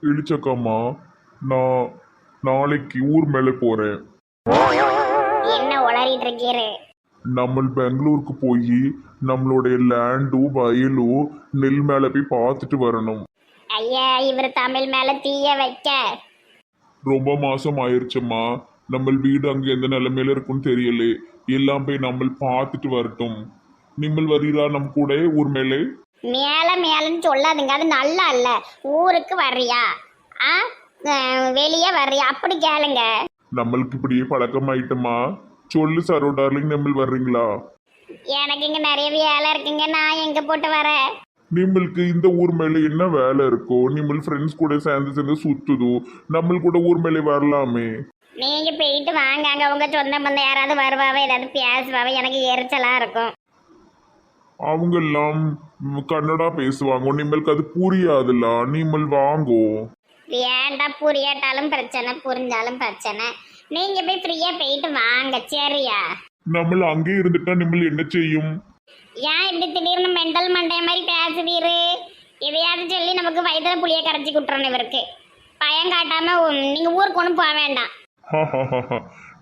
இழிச்சக்காமா, நான் நாளைக்கு ஊர் மேலே போறேன். என்ன உளறிட்டு இருக்கீரு? நம்ம பெங்களூருக்கு போய் நம்மளுடைய லேண்டும் வயலும் நெல் மேலே போய் பார்த்துட்டு வரணும். ஐயா, இவர் தமிழ் மேல தீய வைக்க. ரொம்ப மாசம் ஆயிருச்சுமா. நம்ம வீடு அங்க எந்த நிலைமையில இருக்குன்னு தெரியல. எல்லாம் போய் நம்ம பார்த்துட்டு வரட்டும். நிம்மல் வரீரா நம் கூட ஊர் மேலே? மேல மேலன்னு சொல்லாதுங்க, அது நல்லா இல்ல. ஊருக்கு வர்றியா? ஆ, வெளியே வர்றியா அப்படி கேளுங்க. நம்மளுக்கு இப்படியே பழக்கமாயிட்டுமா. சொல்லு சரோ டார்லிங், நம்ம வர்றீங்களா? எனக்கு இங்க நிறைய வேலை இருக்குங்க, நான் எங்க போட்டு வரேன்? நிம்மளுக்கு இந்த ஊர் மேல என்ன வேலை இருக்கோ? நிம்மல் ஃப்ரெண்ட்ஸ் கூட சேர்ந்து சேர்ந்து சுத்துதோ, நம்ம கூட ஊர் மேலே வரலாமே. நீங்க போயிட்டு வாங்க, அங்க உங்க சொந்த பந்தம் யாராவது வருவாவே, ஏதாவது பேசுவாவே, எனக்கு எரிச்சலா இருக்கும். அவங்க எல்லாம் கன்னடா பேசுவாங்க, நிம்மளுக்கு அது புரியாதுல்ல. நிம்மல் வாங்கோ. வேண்டாம், புரியாட்டாலும் பிரச்சனை, புரிஞ்சாலும் பிரச்சனை. நீங்க போய் ஃப்ரீயா போயிட்டு வாங்க, சரியா? நம்ம அங்கே இருந்துட்டா நிம்மல் என்ன செய்யும்? ஏன் இப்படி திடீர்னு மெண்டல் மண்டைய மாதிரி பேசுவீரு? எதையாவது சொல்லி நமக்கு வயிற்றுல புளிய கரைச்சி குட்டுறணும் இவருக்கு. பயம் காட்டாம நீங்க ஊருக்கு ஒன்றும் போக வேண்டாம்.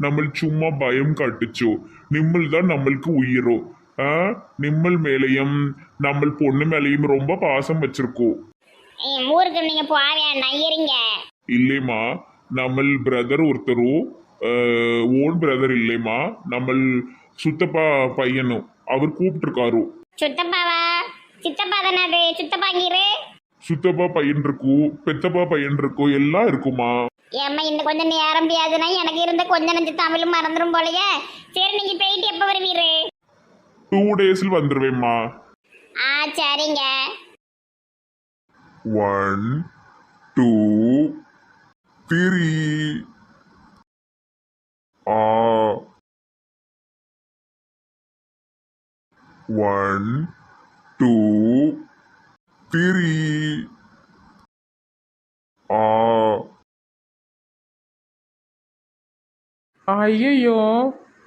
நம்ம சும்மா பயம் காட்டுச்சோ. நிம்மல் தான் நம்மளுக்கு உயிரோ. நிம்மல் மேலையும் நம்ம பொண்ணு மேலையும் ரொம்ப பாசம் வச்சிருக்கோம். ஊருக்கு நீங்க போக வேண்டாம், இருங்க. இல்லையம்மா, நம்ம பிரதர் ஒருத்தரும் ஓன் பிரதர் இல்லையம்மா, நம்ம சுத்தப்பா பையனும் அவர் கூப்பிட்டுருக்காரு. சுத்தப்பாவா? சித்தப்பா தானே அது, சுத்தப்பாங்கிரு. சுத்தப்பா பையன் இருக்கும், பெத்தப்பா பையன் இருக்கும், எல்லாம் இருக்குமா. ஏம்மா, இன்னும் கொஞ்சம் நேரம் பியாதுன்னா எனக்கு இருந்த கொஞ்ச நஞ்சு தமிழும் மறந்துடும் போலயே. சரி, நீங்க போயிட்டு எப்ப வருவீரு? 2 days வந்துருவேம்மா. சரிங்க. 1 2 3 1 2 3 ஐயோ,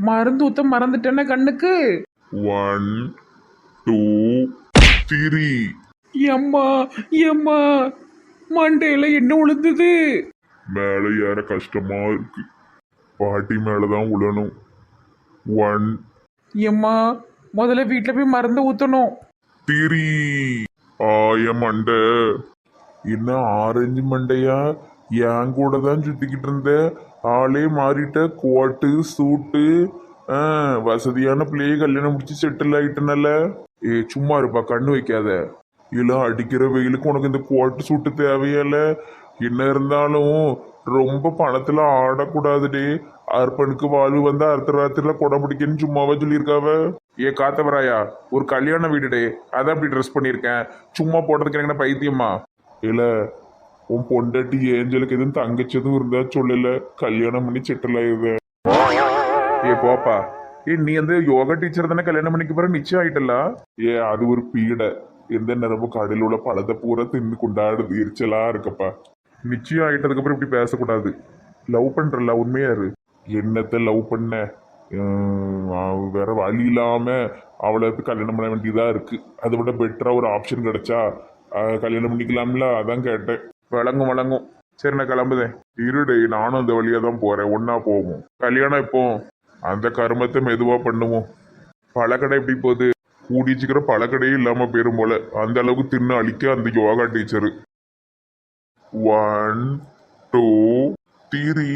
மருந்து ஊத்த மறந்துட்டேன கண்ணுக்கு. 1 2 3. எம்மா எம்மா, மண்டையில என்ன உளுந்தது? மேலே ஏற கஷ்டமா இருக்கு. பாட்டி மேலதான் உழணும். 1 எம்மா, முதல்ல வீட்டுல போய் மருந்து ஊத்தணும். 3. என் மண்டை என்ன ஆரஞ்சு மண்டையா? என் கூட தான் சுத்திக்கிட்டு இருந்த, ஆளே மாறிட்ட. கோட்டு சூட்டு, வசதியான பிள்ளையை கல்யாணம் முடிச்சு செட்டில் ஆயிட்டனால. சும்மா இருப்பா, கண்ணு வைக்காத. இல்ல அடிக்கிற வெயிலுக்கு உனக்கு இந்த கோட்டு சூட்டு தேவையில்ல. என்ன இருந்தாலும் ரொம்ப பணத்துல ஆடக்கூடாதுடே. அர்ப்பனுக்கு வாழ்வு வந்தா அர்த்த ராத்திரில கொடை பிடிக்கன்னு சும்மாவா சொல்லியிருக்காவ. காத்தவராயா, ஒரு கல்யாண வீடுடே, அதான் அப்படி ட்ரெஸ் பண்ணியிருக்கேன். சும்மா போடுறதுக்கு எனக்கு பைத்தியமா? இல்ல உன் பொண்டாட்டி ஏஞ்சலுக்கு எதுவும் தங்கச்சதும் இருந்தா சொல்லல, கல்யாணம் பண்ணி செட்டில் ஆயிருவேன். போப்பா. நீ வந்து யோகா டீச்சர் தானே கல்யாணம் பண்ணிக்க போற, நிச்சயம் ஆயிட்டல. அது ஒரு பீடை. எந்த நேரமும் கடையில் உள்ள பழத்தை பூரா தின்னு கொண்டாடுது, எரிச்சலா இருக்கப்பா. நிச்சயம் ஆயிட்டதுக்கு அப்புறம் இப்படி பேசக்கூடாது. லவ் பண்றல, உண்மையாரு. என்னத்தை லவ் பண்ண? வேற வழி இல்லாம அவளுக்கு கல்யாணம் பண்ண வேண்டியதா இருக்கு. அதை விட பெட்டரா ஒரு ஆப்ஷன் கிடைச்சா கல்யாணம் பண்ணிக்கலாம்ல, அதான் கேட்டேன். வழங்கும். சரி, நான் கிளம்புதேன். இருடே, நானும் அந்த வழியா தான் போறேன், ஒன்னா போவோம். கல்யாணம் இப்போ அந்த கருமத்தை மெதுவா பண்ணுவோம். பழக்கடை எப்படி போகுது? கூடிச்சுக்கிற பழக்கடையே இல்லாம போயிரும் போல, அந்த அளவுக்கு தின்னு அழிக்க அந்த யோகா டீச்சரு. 1 2 3.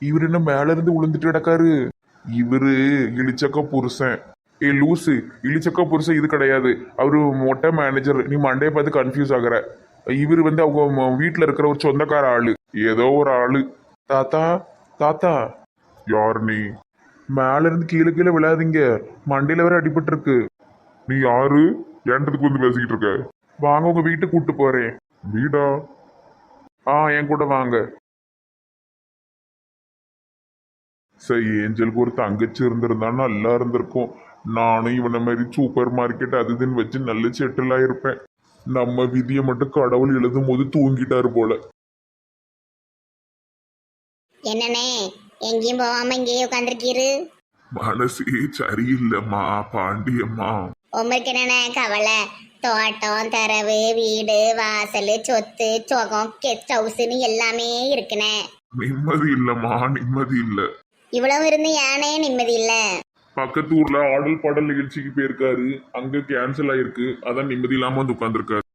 இவரு என்ன மேல இருந்து விழுந்துட்டு கிடக்காரு? இவரு இழிச்சக்கா புருஷன். லூசு, இழிச்சக்கா புருஷன் இது கிடையாது. அவரு மொட்டை மேனேஜர். நீ மண்டையை பார்த்து கன்ஃபியூஸ் ஆகுற. இவரு வந்து அவங்க வீட்டுல இருக்கிற ஒரு சொந்தக்கார ஆளு, ஏதோ ஒரு ஆளு. தாத்தா தாத்தா. யார் நீ? மேல இருந்து கீழே கீழே விழாதீங்க, மண்டையில வேற அடிபட்டு இருக்கு. நீ யாரு? ஏன்றதுக்கு வந்து பேசிக்கிட்டு இருக்க? வாங்க, உங்க வீட்டுக்கு கூட்டு போறேன். வீடா? என் கூட வாங்க. சரி, ஏஞ்சலுக்கு ஒரு தங்கச்சி இருந்திருந்தா நல்லா இருந்திருக்கும். நானும் இவனை மாதிரி சூப்பர் மார்க்கெட் அது இதுன்னு வச்சு நல்ல செட்டில் ஆயிருப்பேன். நம்ம விதியை மட்டும் கடவுள் எழுதும் போது தூங்கிட்டாரு போல. என்னண்ணே, எங்கேயும் போகாம இங்கேயே உட்காந்துருக்கீரு? மனசே சரியில்லைம்மா பாண்டியம்மா. உங்களுக்கு என்னென்ன கவலை? தோட்டம், தரவு, வீடு, வாசல், சொத்து, சொகம், கெஸ்ட் ஹவுஸ்ன்னு எல்லாமே இருக்குனே. நிம்மதி இல்லம்மா, நிம்மதி இல்ல. இவ்வளவு இருந்து ஏனே நிம்மதி இல்ல? பக்கத்து ஊர்ல ஆடல் பாடல் நிகழ்ச்சிக்கு போயிருக்காரு, அங்க கேன்சல் ஆயிருக்கு, அதான் நிம்மதி இல்லாம வந்து உட்கார்ந்துருக்காரு.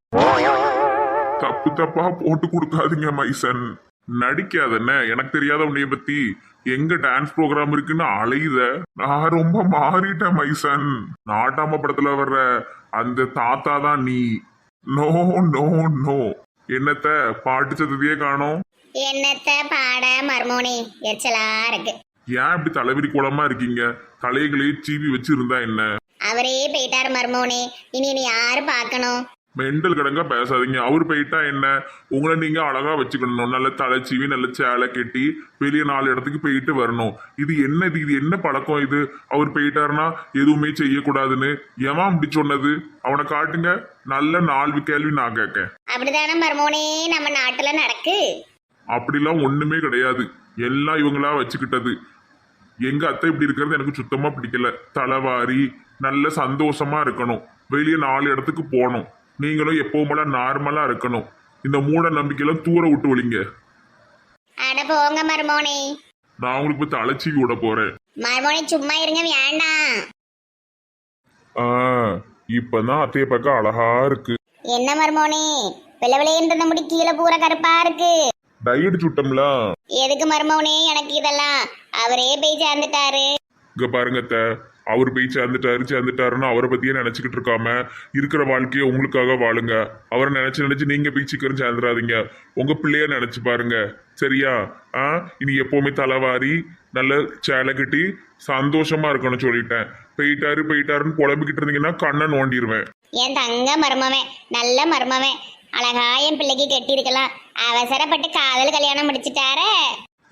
தப்பு தப்பா போட்டு கொடுக்காதீங்க மைசன். நடிக்காதண்ணே, எனக்கு தெரியாத உன்னைய பத்தி. எங்க டான்ஸ் ப்ரோக்ராம் இருக்குன்னு அலையுத. நான் ரொம்ப மாறிட்டேன் மைசன். நாட்டாம படத்துல வர்ற அந்த தாத்தா தான் நீ. No no no. என்னத்த பாட்டு சத்தத்தையே காணோம். என்னத்த பாட மர்மோனி, எரிச்சலா இருக்கு. ஏன் இப்படி தலைவிரி கோலமா இருக்கீங்க? தலைகளையே சீவி வச்சு இருந்தா என்ன? அவரே போயிட்டாரு மர்மோனி, இனி நீ யாரு பார்க்கணும்? மெண்டல் கடங்கா பேசாதீங்க. அவர் போயிட்டா என்ன, உங்களை நீங்க அழகா வச்சுக்கணும். நல்ல தலைச்சீவி, நல்ல சேலை கட்டி வெளியே 4 இடத்துக்கு போயிட்டு வரணும். இது என்ன பழக்கம் இது? அவர் போயிட்டாருன்னா எதுவுமே செய்யக்கூடாதுன்னு எவன் அப்படி சொன்னது? அவனை காட்டுங்க. நல்ல 4 கேள்வி நான் கேட்க. அப்படிதானே மர்மோனி நம்ம நாட்டுல நடக்கு. அப்படிலாம் ஒண்ணுமே கிடையாது. எல்லாம் இவங்களா வச்சுக்கிட்டது. எங்க அத்தை இப்படி இருக்கிறது எனக்கு சுத்தமா பிடிக்கல. தலைவாரி நல்ல சந்தோஷமா இருக்கணும். வெளியே 4 இடத்துக்கு போகணும். நீங்களும் எப்பவும் போல நார்மலா இருக்கணும். இந்த மூட நம்பிக்கையெல்லாம் தூர விட்டு ஒழிங்க. அட போங்க மர்மோனி. நான் உங்களுக்கு இப்ப தலைச்சீவி விட போறேன். மர்மோனி சும்மா இருங்க, வேண்டாம். இப்பதான் அத்தைய பார்க்க அழகா இருக்கு. என்ன மர்மோனி, விளவிலேன்ற முடி கீழே பூரா கருப்பா இருக்கு. டயட் சுட்டம்ல. எதுக்கு மர்மோனி எனக்கு இதெல்லாம்? அவரே போய் சேர்ந்துட்டாரு. இங்க பாருங்க அத்தை, அவர் போய் சேர்ந்துட்டாருன்னு அவரை பத்தியே நினைச்சுக்கிட்டு இருக்காம இருக்கிற வாழ்க்கைய உங்களுக்காக வாழுங்க. அவரை நினைச்சு நீங்க போய் சீக்கிரம் சேர்ந்துடாதீங்க. உங்க பிள்ளைய நினைச்சு பாருங்க, சரியா? இனி எப்பவுமே தலைவாரி நல்ல சேலை கட்டி சந்தோஷமா இருக்கணும் சொல்லிட்டேன். போயிட்டாருன்னு புலம்பிக்கிட்டு இருந்தீங்கன்னா கண்ணை நோண்டிடுவேன். என் தங்க மர்மவன், நல்ல மர்மவன், அழகா என் பிள்ளைக்கு கெட்டி இருக்கலாம். அவசரப்பட்டு காதல் கல்யாணம் முடிச்சிட்டாரே.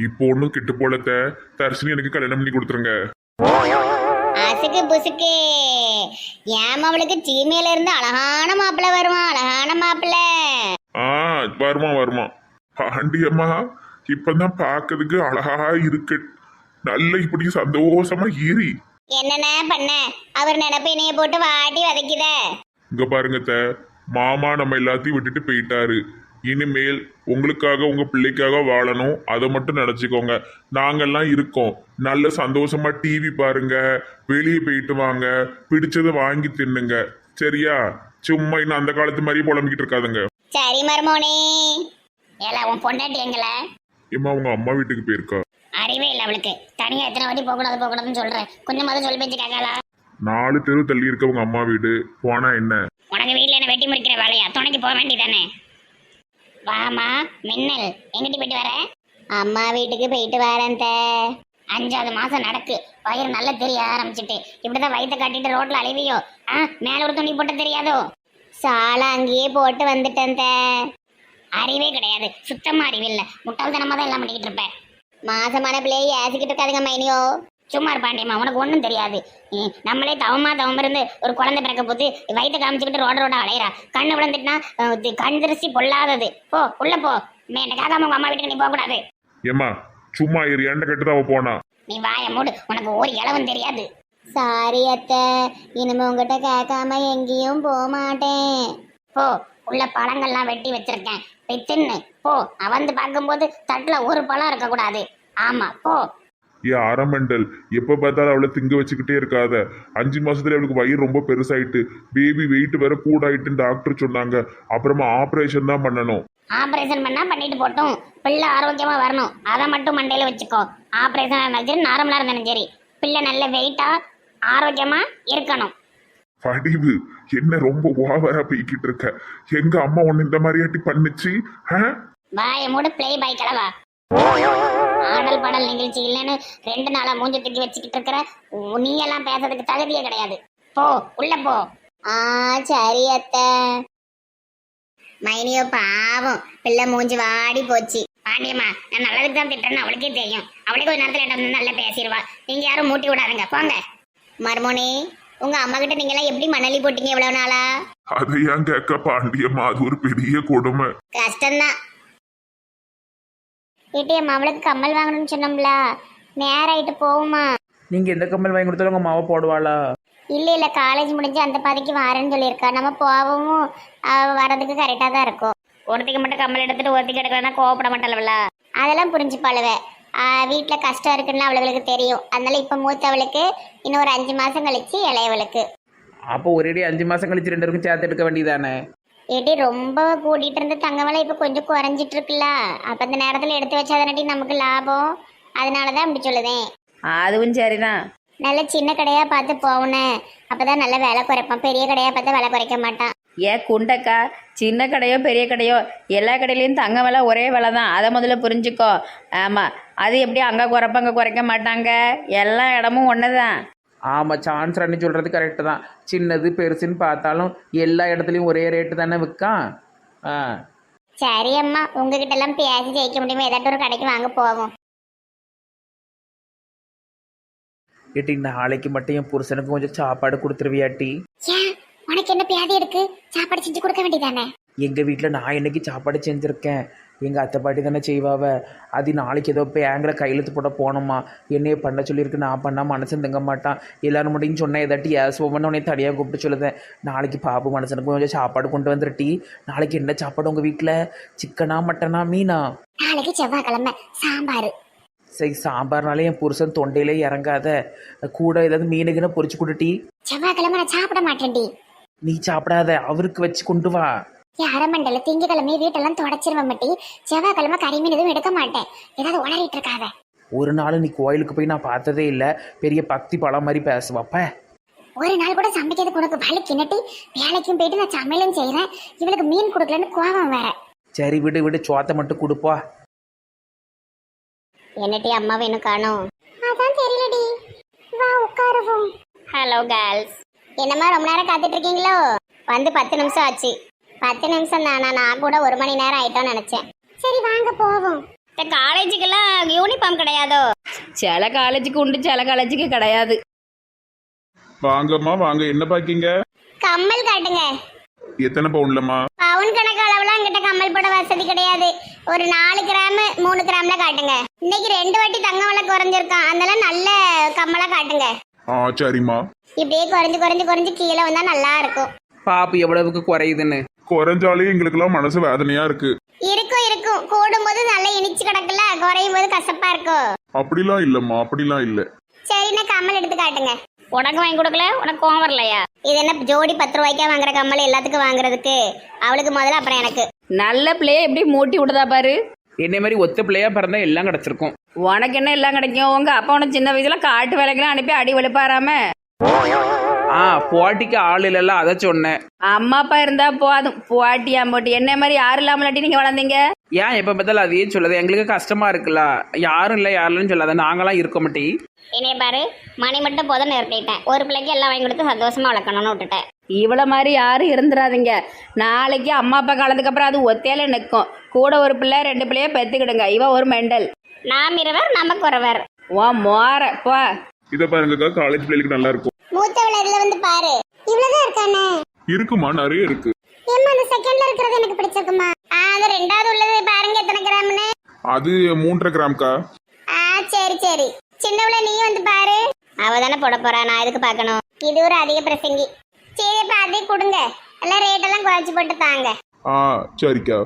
இப்போ ஒன்றும் கிட்டு போலத்த தர்ஷினி எனக்கு கல்யாணம் பண்ணி கொடுத்துருங்க. அசுக்கு புசுக்கு. ஏன் அவளுக்கு சீமையில இருந்து அழகான மாப்பிள்ள வருவான், அழகான மாப்பிள்ள. வருமா பாண்டியம்மா, இப்பதான் பாக்கிறதுக்கு அழகா இருக்கு. நல்ல இப்படி சந்தோஷமா ஈரி. என்னென்ன பண்ண? அவர் நினைப்பு இணைய போட்டு வாட்டி வதைக்குத. இங்க பாருங்க, மாமா நம்ம எல்லாத்தையும் விட்டுட்டு போயிட்டாரு. இனிமேல் உங்களுக்காக உங்க பிள்ளைக்காக வாழணும். அதை மட்டும் நினைச்சுக்கோங்க. நாங்கெல்லாம் இருக்கோம். நல்ல சந்தோஷமா டிவி பாருங்க, வெளியே போயிட்டு வாங்க, பிடிச்சதை வாங்கி தின்னுங்க, சரியா? சும்மா இன்னும் அந்த காலத்து மாதிரி புலம்பிக்கிட்டு இருக்காதுங்க. சரி மர்மோனே. ஏல உன் பொண்டாட்டி எங்கள? ஏமா உங்க அம்மா வீட்டுக்கு போயிருக்கா. அறிவே இல்லை அவளுக்கு. தனியா எத்தனை வாட்டி போகக்கூடாதுன்னு சொல்றேன். கொஞ்சமாவது சொல்லி பேச்சு கேட்கலா? 4 தெரு தள்ளி இருக்க உங்க அம்மா வீடு. போனா என்ன? உனக்கு வீட்டுல என்ன வெட்டி முடிக்கிற வேலையா? துணைக்கு போக வேண்டியதானே? வாமா மின்னல், எங்கிட்ட போயிட்டு வர? அம்மா வீட்டுக்கு போயிட்டு வரேன். 5வது மாசம் நடக்கு. வயிறு நல்லா தெரிய ஆரம்பிச்சுட்டு இப்படிதான் வயிற்ற காட்டிட்டு ரோட்ல அழிவியோ? மேல ஒரு துணி போட்ட தெரியாதோ? சாலை அங்கேயே போட்டு வந்துட்டேன். அறிவே கிடையாது, சுத்தமா அறிவில்லை. முட்டாள்தனமா தான் எல்லாம் பண்ணிக்கிட்டு இருப்பேன். மாசமான பிள்ளையை ஏசிக்கிட்டு இருக்காதுங்க மைனியோ. சும்மா இருப்பாண்டியம்மா, உனக்கு ஒன்றும் தெரியாது. நம்மளே தவம் இருந்து ஒரு குழந்தை பிறக்க போது வயிற்ற காமிச்சுக்கிட்டு ரோட அலையிறா. கண்ணு விழுந்துட்டுனா கண் திருஷ்டி பொல்லாதது. போ உள்ள போ. எனக்காக உங்க அம்மா வீட்டுக்கு நீ போகக்கூடாது. ஏமா சும்மா இரு, எண்ட கட்டுதான் போனா. நீ வாய மூடு, உனக்கு ஒரு இளவும் தெரியாது. சாரி அத்தை, இனிமே உங்ககிட்ட கேட்காம எங்கேயும் போக மாட்டேன். போ, உள்ள பழங்கள்லாம் வெட்டி வச்சிருக்கேன், போய் தின்னு போ. வந்து பார்க்கும்போது தட்டுல ஒரு பழம் இருக்கக்கூடாது. ஆமா போ. அரமண்டல், எப்ப பார்த்தாலும் அவளை திங்க வச்சுக்கிட்டே இருக்காத. 5 மாசத்துல அவளுக்கு வயிறு ரொம்ப பெருசாயிட்டு, பேபி வெயிட் வேற கூடாயிட்டுன்னு டாக்டர் சொன்னாங்க. அப்புறமா ஆபரேஷன் தான் பண்ணணும். ஆபரேஷன் பண்ணா பண்ணிட்டு போட்டும், பிள்ளை ஆரோக்கியமா வரணும். அதை மட்டும் மண்டையில வச்சுக்கோ. ஆபரேஷன் இருந்தாலும் சரி, நார்மலா இருந்தாலும் சரி, பிள்ளை நல்ல வெயிட்டா ஆரோக்கியமா இருக்கணும். படிவு என்ன ரொம்ப ஓவரா போய்கிட்டு இருக்க? எங்க அம்மா ஒண்ணு இந்த மாதிரியாட்டி பண்ணுச்சு? வாய மூடு பிளே பாய் கிளவா. ஆடல் பாடல் நிகழ்ச்சி இல்லைன்னு 2 நாளா மூஞ்சி தூக்கி வச்சுக்கிட்டு இருக்கிற நீ எல்லாம் பேசுறதுக்கு தகுதியே கிடையாது. போ உள்ள போ. சரி அத்தை. மைனியோ பாவம், பிள்ளை மூஞ்சி வாடி போச்சு. பாண்டியம்மா, நான் நல்லதுக்கு தான் திட்டுறேன்னு அவளுக்கே தெரியும். அவளுக்கு ஒரு நேரத்துல இடம் நல்லா பேசிடுவா. நீங்க யாரும் மூட்டி விடாதுங்க, போங்க. மர்மோனே, உங்க அம்மா கிட்ட நீங்க எல்லாம் எப்படி மணலி போட்டீங்க இவ்வளவு நாளா? அதை ஏன் கேட்க பாண்டியம்மா, அது ஒரு பெரிய கொடுமை. கஷ்டம்தான். ஏடிஎம் அவளுக்கு கம்மல் வாங்கணும்னு சொன்னோம்ல, நேராயிட்டு போகுமா? நீங்க எந்த கம்மல் வாங்கி கொடுத்தாலும் உங்க மாவை போடுவாளா? இல்ல காலேஜ் முடிஞ்சு அந்த பாதைக்கு வரேன்னு சொல்லியிருக்கா. நம்ம போகவும் வரதுக்கு கரெக்டா தான் இருக்கும். ஒருத்திக்கு மட்டும் கம்மல் எடுத்துட்டு ஒருத்திக்கு எடுக்கலன்னா கோவப்பட மாட்டாளவளா? அதெல்லாம் புரிஞ்சுப்பாளுவ. வீட்டுல கஷ்டம் இருக்குன்னு அவளுக்கு தெரியும். அதனால இப்ப மூத்தவளுக்கு இன்னும் ஒரு 5 மாசம் கழிச்சு இளையவளுக்கு. அப்போ ஒரேடி 5 மாதம் கழிச்சு 2 பேருக்கும் சேர்த்து எடுக்க வேண்டியதானே? ஏடி ரொம்ப கூட்டிட்டு இருந்த தங்க விலை இப்ப கொஞ்சம் குறைஞ்சிட்டு இருக்குல்ல. அப்ப இந்த நேரத்துல எடுத்து வச்சாதானடி நமக்கு லாபம். அதனாலதான் அப்படி சொல்லுதேன். அதுவும் சரிதான். நல்ல சின்ன கடையா பார்த்து போகணும். அப்பதான் நல்ல விலை குறைப்பான். பெரிய கடையா பார்த்தா விலை குறைக்க மாட்டான். ஏன் குண்டக்கா, சின்ன கடையோ பெரிய கடையோ எல்லா கடையிலையும் தங்க விலை ஒரே விலை தான். அதை முதல்ல புரிஞ்சுக்கோ. ஆமாம், அது எப்படி அங்கே குறைப்ப அங்கே குறைக்க மாட்டாங்க. எல்லா இடமும் ஒன்று தான். ஆமாம், சான்ஸ் அண்ணி சொல்கிறது கரெக்டு தான். சின்னது பெருசுன்னு பார்த்தாலும் எல்லா இடத்துலையும் ஒரே ரேட்டு தானே விற்கான். ஆ சரி அம்மா, உங்ககிட்ட எல்லாம் பேசி ஜெயிக்க முடியுமா? ஏதாட்டும் ஒரு கடைக்கு வாங்க போவோம். ஏட்டி நாளைக்கு மட்டும் என் புருஷனுக்கு கொஞ்சம் சாப்பாடு கொடுத்துருவியாட்டி? ஏன் உனக்கு என்ன பியாதி இருக்கு? சாப்பாடு செஞ்சு கொடுக்க வேண்டியதானே? எங்கள் வீட்டில் நான் இன்னைக்கு சாப்பாடு செஞ்சுருக்கேன். எங்கள் அத்தை பாட்டி தானே செய்வாவ. அது நாளைக்கு ஏதோ பேங்கில் கையெழுத்து போட போகணுமா, என்னையே பண்ண சொல்லியிருக்கு. நான் பண்ணால் மனசன் தங்க மாட்டான். எல்லாரும் முடியும் சொன்னேன் ஏதாட்டி ஏசுவோம்னு உன்னை தனியாக கூப்பிட்டு சொல்லுதேன். நாளைக்கு பாப்பு மனசனுக்கு கொஞ்சம் சாப்பாடு கொண்டு வந்துருட்டி. நாளைக்கு என்ன சாப்பாடு உங்கள் வீட்டில்? சிக்கனா மட்டனா மீனா? நாளைக்கு செவ்வாய்க்கிழமை சாம்பார். சரி, சாம்பார்னாலே என் புருஷன் தொண்டையிலே இறங்காத. கூட ஏதாவது மீனுக்குன்னு பொரிச்சு கொடுட்டி. செவ்வாய்க்கிழமை நான் சாப்பிட மாட்டேன்டி. நீ சாப்பிடாத, அவருக்கு வச்சு கொண்டு வா. அரமண்டல திங்கக்கிழமை வீட்டெல்லாம் தொடச்சிருவ மாட்டி. செவ்வாய்க்கிழமை கறிமீன் எதுவும் எடுக்க மாட்டேன். ஏதாவது உளறிட்டு இருக்காத. ஒரு நாள் நீ கோயிலுக்கு போய் நான் பார்த்ததே இல்லை. பெரிய பக்தி பழம் மாதிரி பேசுவாப்ப. ஒரு நாள் கூட சமைக்கிறதுக்கு உனக்கு வலி கிணட்டி. வேலைக்கும் போயிட்டு நான் சமையலும் செய்யறேன். இவளுக்கு மீன் கொடுக்கலன்னு கோபம் வேற. சரி விடு விடு, சோத்தை மட்டும் கொடுப்பா. என்னட்டி அம்மா வேணும் காணோம்? அதான் தெரியலடி. வா உட்காருவோம். ஹலோ கேர்ள்ஸ், என்னம்மா ரொம்ப நேரம் காத்துட்டு இருக்கீங்களோ? வந்து 10 நிமிஷம் ஆச்சு. 10 நிமிஷம் தானா? நான் கூட 1 மணி நேரம் ஆயிட்டோம்னு நினைச்சேன். சரி வாங்க போவோம். இந்த காலேஜுக்கெல்லாம் யூனிஃபார்ம் கிடையாதோ? சில காலேஜுக்கு உண்டு, சில காலேஜுக்கு கிடையாது. வாங்கம்மா வாங்க, என்ன பாக்கீங்க? கம்மல் காட்டுங்க. எத்தனை பவுன்லம்மா? பவுன் கணக்கு அளவுலாம் என்கிட்ட கம்மல் போட வசதி கிடையாது. ஒரு 4 கிராம் 3 கிராம்ல காட்டுங்க. இன்னைக்கு 2 வாட்டி தங்க விலை குறைஞ்சிருக்கான். அதனால நல்ல கம்மலா காட்டுங்க. சரிம்மா. இப்படியே குறைஞ்சு கீழே வந்தா நல்லா இருக்கும். பாப்பு எவ்வளவுக்கு குறையுதுன்னு. குறைஞ்சாலே எங்களுக்கெல்லாம் மனசு வேதனையா இருக்கு. இருக்கும் கூடும்போது நல்லா இனிச்சு கிடக்குல, குறையும் போது கசப்பா இருக்கும். அப்படிலாம் இல்லம்மா, அப்படிலாம் இல்ல. சரி, நான் கம்மல் எடுத்து காட்டுங்க. உனக்கு வாங்கி கொடுக்கல? உனக்கு கோவம் வரலையா? இது என்ன ஜோடி 10 ரூபாய்க்கா வாங்குற கம்மல் எல்லாத்துக்கும் வாங்குறதுக்கு? அவளுக்கு முதல்ல, அப்புறம் எனக்கு. நல்ல பிள்ளைய எப்படி மூட்டி விடுதா பாரு. என்னை மாதிரி ஒத்த பிள்ளையா பிறந்தா எல்லாம் கிடைச்சிருக்கும். உனக்கு என்ன எல்லாம் கிடைக்கும்? உங்க அப்பா உனக்கு சின்ன வயசுல காட்டு வேலைக்கெல்லாம் அனுப்பி அடி வெளுப்பாராம. போட்டிக்கு ஆள் இல்லைல்ல, அதை சொன்னேன். அம்மா அப்பா இருந்தா போதும். போட்டியா போட்டி என்ன மாதிரி யாரும் இல்லாமலாட்டி நீங்க வளர்ந்தீங்க? ஏன் எப்போ பார்த்தாலும் அதையே சொல்லாது? எங்களுக்கு கஷ்டமா இருக்குல்ல. யாரும் இல்லை யாருன்னு சொல்லாத, நாங்களாம் இருக்க மாட்டி. என்னைய பாரு, மணி மட்டும் போதும் நிறுத்திட்டேன். ஒரு பிள்ளைக்கு எல்லாம் வாங்கி கொடுத்து சந்தோஷமா வளர்க்கணும்னு விட்டுட்டேன். இவ்வளோ மாதிரி யாரும் இருந்துடாதீங்க. நாளைக்கு அம்மா அப்பா காலத்துக்கு அப்புறம் அது ஒத்தையில நிற்கும். கூட ஒரு பிள்ளை 2 பிள்ளைய பெற்றுக்கிடுங்க. இவன் ஒரு மெண்டல். நாம் இருவர் நமக்கு ஒருவர். ஓ மோர போ. இத பாருங்கக்கா, காலேஜ் பிள்ளைகளுக்கு நல்லா இருக்கும். மூத்தவள இதுல வந்து பாரு. இவ்வளவுதான் இருக்கானே? இருக்குமா, நிறைய இருக்கு. ஏம்மா அந்த செகண்ட்ல இருக்கிறது எனக்கு பிடிச்சிருக்குமா? அது 2வது உள்ளது பாருங்க எத்தனை கிராம்னு. அது 3.5 கிராம்க்கா. சரி சின்னவள நீ வந்து பாரு. அவ தானே போட போறா, நான் எதுக்கு பார்க்கணும்? இது ஒரு அதிக பிரசங்கி. சரி அப்ப அதே கொடுங்க. எல்லாம் ரேட் எல்லாம் குறைச்சு போட்டு தாங்க. சரிக்கா.